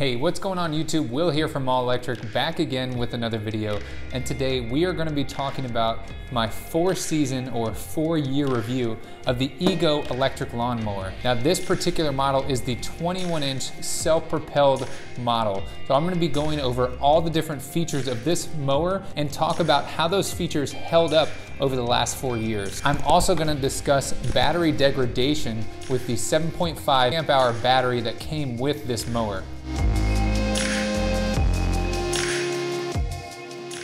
Hey, what's going on YouTube? Will here from All Electric, back again with another video. And today we are going to be talking about my 4-season or 4-year review of the Ego electric lawnmower. Now this particular model is the 21-inch self-propelled model. So I'm going to be going over all the different features of this mower and talk about how those features held up over the last 4 years. I'm also going to discuss battery degradation with the 7.5 amp hour battery that came with this mower.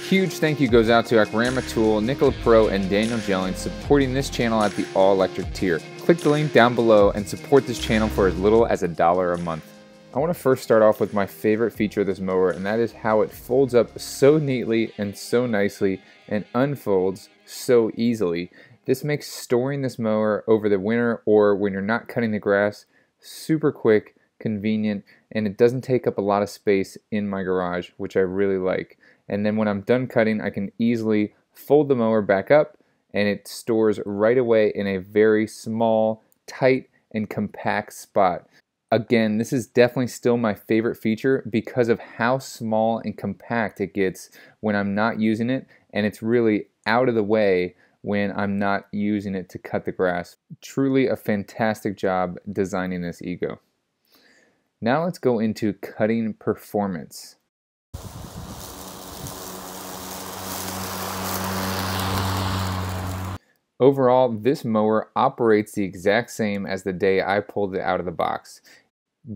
Huge thank you goes out to Akrama Tool, Nicola Pro, and Daniel Jellings supporting this channel at the All Electric tier. Click the link down below and support this channel for as little as $1 a month. I want to first start off with my favorite feature of this mower, and that is how it folds up so neatly and so nicely and unfolds so easily. This makes storing this mower over the winter or when you're not cutting the grass super quick, convenient, and it doesn't take up a lot of space in my garage, which I really like. And then when I'm done cutting, I can easily fold the mower back up and it stores right away in a very small, tight, and compact spot. Again, this is definitely still my favorite feature because of how small and compact it gets when I'm not using it, and it's really out of the way when I'm not using it to cut the grass. Truly a fantastic job designing this Ego. Now let's go into cutting performance. Overall, this mower operates the exact same as the day I pulled it out of the box.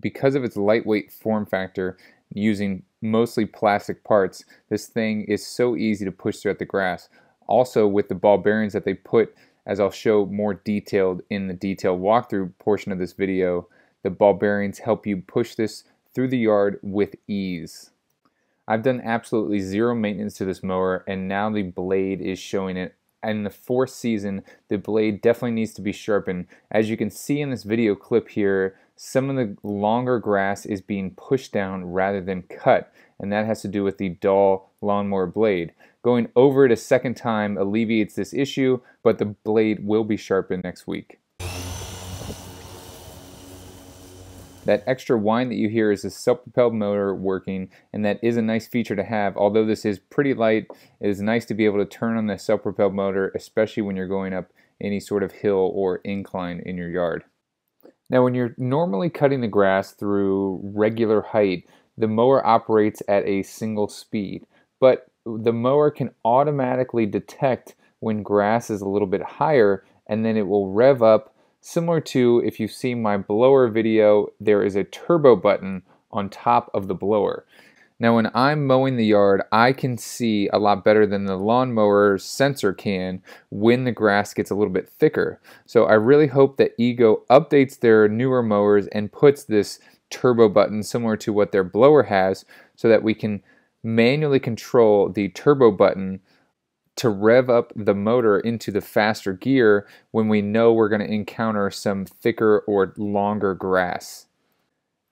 Because of its lightweight form factor, using mostly plastic parts, this thing is so easy to push throughout the grass. Also, with the ball bearings that they put, as I'll show more detailed in the detailed walkthrough portion of this video, the ball bearings help you push this through the yard with ease. I've done absolutely zero maintenance to this mower, and now the blade is showing it. In the 4th season, the blade definitely needs to be sharpened. As you can see in this video clip here, some of the longer grass is being pushed down rather than cut, and that has to do with the dull lawnmower blade. Going over it a second time alleviates this issue, but the blade will be sharpened next week. That extra whine that you hear is the self-propelled motor working, and that is a nice feature to have. Although this is pretty light, it is nice to be able to turn on the self-propelled motor, especially when you're going up any sort of hill or incline in your yard. Now, when you're normally cutting the grass through regular height, the mower operates at a single speed, but the mower can automatically detect when grass is a little bit higher, and then it will rev up. Similar to, if you've seen my blower video, there is a turbo button on top of the blower. Now when I'm mowing the yard, I can see a lot better than the lawnmower sensor can when the grass gets a little bit thicker. So I really hope that Ego updates their newer mowers and puts this turbo button similar to what their blower has, so that we can manually control the turbo button to rev up the motor into the faster gear when we know we're going to encounter some thicker or longer grass.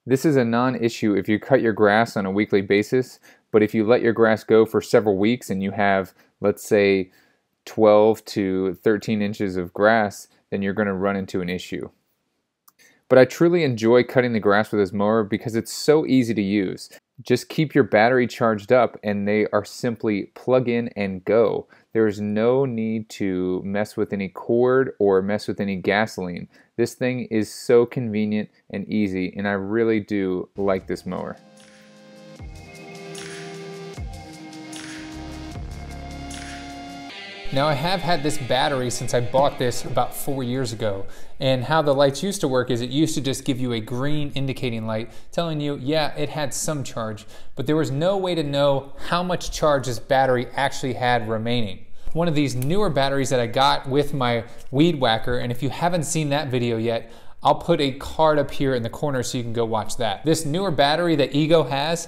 This is a non-issue if you cut your grass on a weekly basis, but if you let your grass go for several weeks and you have, let's say, 12 to 13 inches of grass, then you're going to run into an issue. But I truly enjoy cutting the grass with this mower because it's so easy to use. Just keep your battery charged up and they are simply plug in and go. There is no need to mess with any cord or mess with any gasoline. This thing is so convenient and easy, and I really do like this mower. Now I have had this battery since I bought this about 4 years ago, and how the lights used to work is it used to just give you a green indicating light telling you, yeah, it had some charge, but there was no way to know how much charge this battery actually had remaining. One of these newer batteries that I got with my weed whacker, and if you haven't seen that video yet, I'll put a card up here in the corner so you can go watch that. This newer battery that Ego has,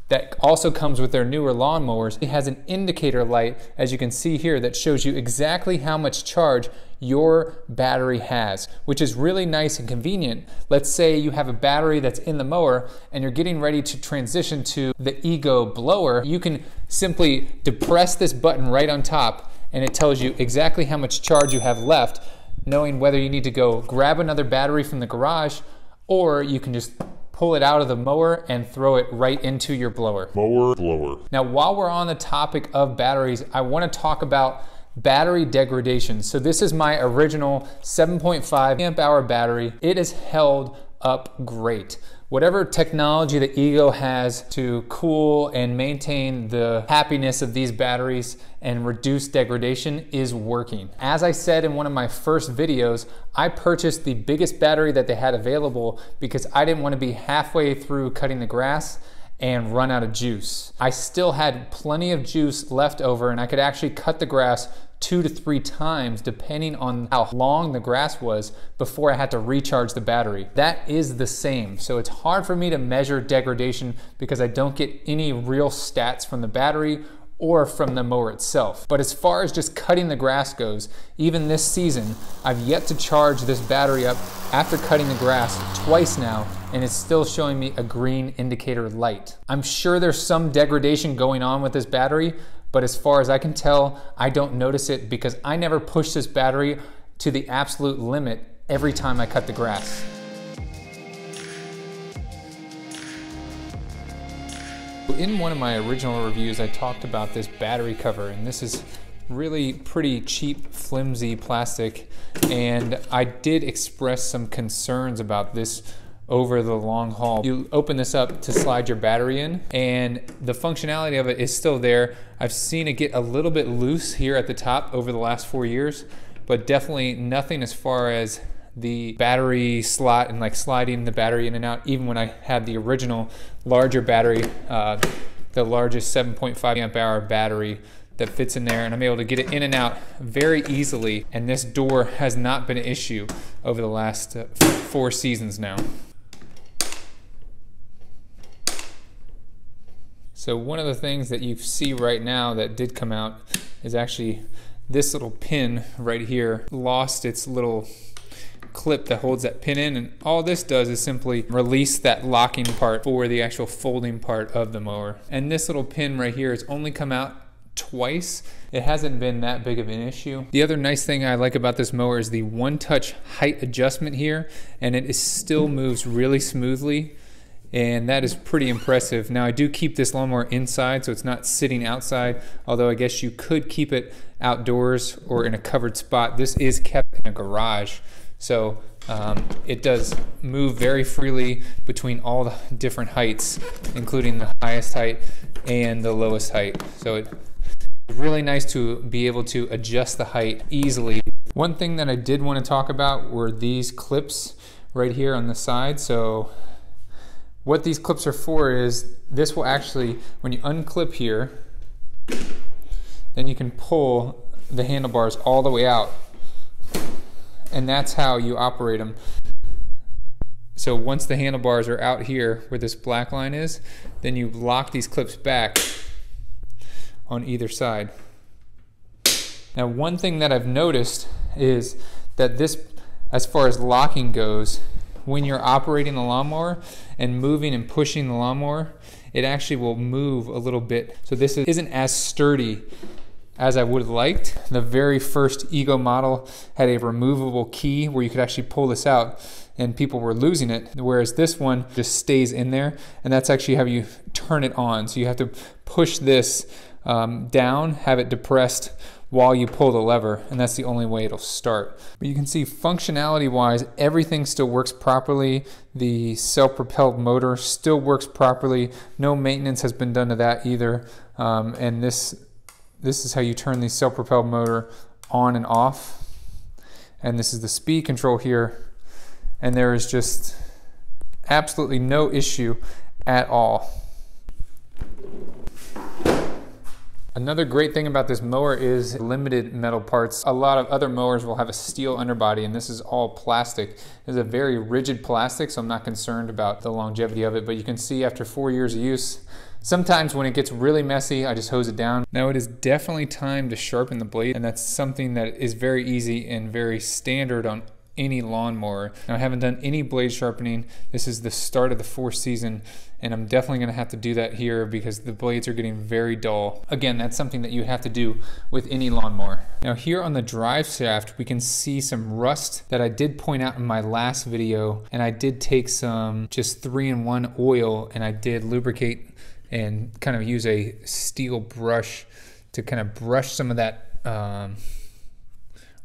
that also comes with their newer lawnmowers, it has an indicator light, as you can see here, that shows you exactly how much charge your battery has, which is really nice and convenient. Let's say you have a battery that's in the mower and you're getting ready to transition to the Ego blower. You can simply depress this button right on top and it tells you exactly how much charge you have left, knowing whether you need to go grab another battery from the garage, or you can just pull it out of the mower and throw it right into your blower. Blower. Now, while we're on the topic of batteries, I want to talk about battery degradation. So this is my original 7.5 amp hour battery. It has held up great. Whatever technology that Ego has to cool and maintain the happiness of these batteries and reduce degradation is working. As I said in one of my first videos, I purchased the biggest battery that they had available because I didn't want to be halfway through cutting the grass and run out of juice. I still had plenty of juice left over, and I could actually cut the grass 2 to 3 times depending on how long the grass was before I had to recharge the battery. That is the same. So it's hard for me to measure degradation because I don't get any real stats from the battery or from the mower itself. But as far as just cutting the grass goes, even this season, I've yet to charge this battery up after cutting the grass twice now, and it's still showing me a green indicator light. I'm sure there's some degradation going on with this battery, but as far as I can tell, I don't notice it because I never push this battery to the absolute limit every time I cut the grass. In one of my original reviews, I talked about this battery cover, and this is really pretty cheap, flimsy plastic, and I did express some concerns about this over the long haul. You open this up to slide your battery in, and the functionality of it is still there. I've seen it get a little bit loose here at the top over the last 4 years, but definitely nothing as far as the battery slot and like sliding the battery in and out. Even when I had the original larger battery, the largest 7.5 amp hour battery that fits in there, and I'm able to get it in and out very easily, and this door has not been an issue over the last 4 seasons now. So one of the things that you see right now that did come out is actually this little pin right here lost its little clip that holds that pin in, and all this does is simply release that locking part for the actual folding part of the mower. And this little pin right here has only come out twice. It hasn't been that big of an issue. The other nice thing I like about this mower is the one-touch height adjustment here, and it still moves really smoothly, and that is pretty impressive. Now I do keep this lawnmower inside, so it's not sitting outside, although I guess you could keep it outdoors or in a covered spot. This is kept in a garage, so it does move very freely between all the different heights, including the highest height and the lowest height. So it's really nice to be able to adjust the height easily. One thing that I did want to talk about were these clips right here on the side. So what these clips are for is this will actually, when you unclip here, then you can pull the handlebars all the way out, and that's how you operate them. So once the handlebars are out here where this black line is, then you lock these clips back on either side. Now one thing that I've noticed is that this, as far as locking goes, when you're operating the lawnmower and moving and pushing the lawnmower, it actually will move a little bit. So this isn't as sturdy as I would have liked. The very first Ego model had a removable key where you could actually pull this out, and people were losing it, whereas this one just stays in there, and that's actually how you turn it on. So you have to push this down, have it depressed while you pull the lever, and that's the only way it'll start. But you can see functionality wise, everything still works properly. The self-propelled motor still works properly. No maintenance has been done to that either. And this is how you turn the self-propelled motor on and off. And this is the speed control here. And there is just absolutely no issue at all. Another great thing about this mower is limited metal parts. A lot of other mowers will have a steel underbody, and this is all plastic. It's a very rigid plastic, so I'm not concerned about the longevity of it, but you can see after 4 years of use, sometimes when it gets really messy, I just hose it down. Now it is definitely time to sharpen the blade, and that's something that is very easy and very standard on any lawnmower. Now, I haven't done any blade sharpening. This is the start of the 4th season, and I'm definitely gonna have to do that here because the blades are getting very dull. Again, that's something that you have to do with any lawnmower. Now here on the drive shaft, we can see some rust that I did point out in my last video, and I did take some just 3-in-1 oil and I did lubricate and kind of use a steel brush to kind of brush some of that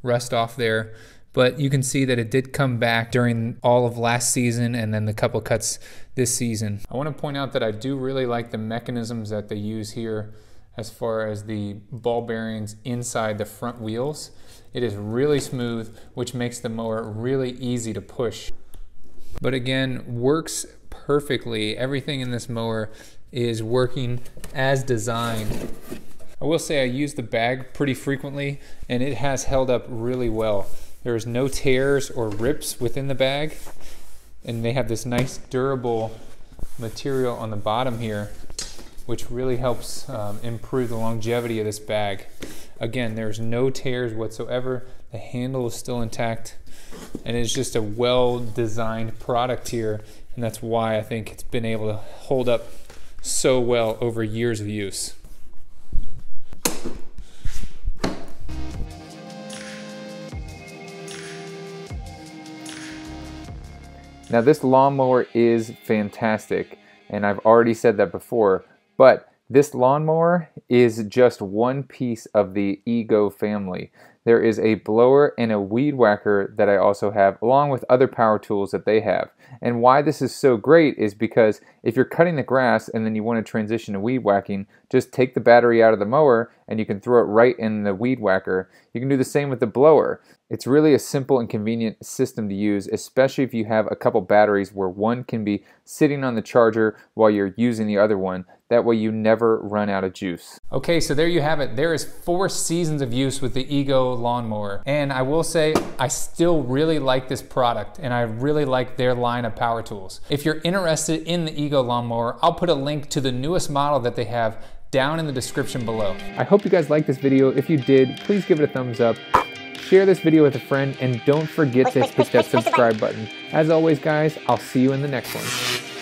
rust off there. But you can see that it did come back during all of last season and then the couple cuts this season. I want to point out that I do really like the mechanisms that they use here as far as the ball bearings inside the front wheels. It is really smooth, which makes the mower really easy to push. But again, works perfectly. Everything in this mower is working as designed. I will say I use the bag pretty frequently and it has held up really well. There's no tears or rips within the bag, and they have this nice durable material on the bottom here, which really helps improve the longevity of this bag. Again, there's no tears whatsoever. The handle is still intact, and it's just a well-designed product here, and that's why I think it's been able to hold up so well over years of use. Now this lawnmower is fantastic, and I've already said that before, but this lawnmower is just one piece of the Ego family. There is a blower and a weed whacker that I also have, along with other power tools that they have. And why this is so great is because if you're cutting the grass and then you want to transition to weed whacking, just take the battery out of the mower and you can throw it right in the weed whacker. You can do the same with the blower. It's really a simple and convenient system to use, especially if you have a couple batteries where one can be sitting on the charger while you're using the other one. That way you never run out of juice. Okay, so there you have it. There is 4 seasons of use with the Ego lawnmower. And I will say, I still really like this product and I really like their line of power tools. If you're interested in the Ego lawnmower, I'll put a link to the newest model that they have down in the description below. I hope you guys liked this video. If you did, please give it a thumbs up. Share this video with a friend and don't forget to hit that subscribe button. As always guys, I'll see you in the next one.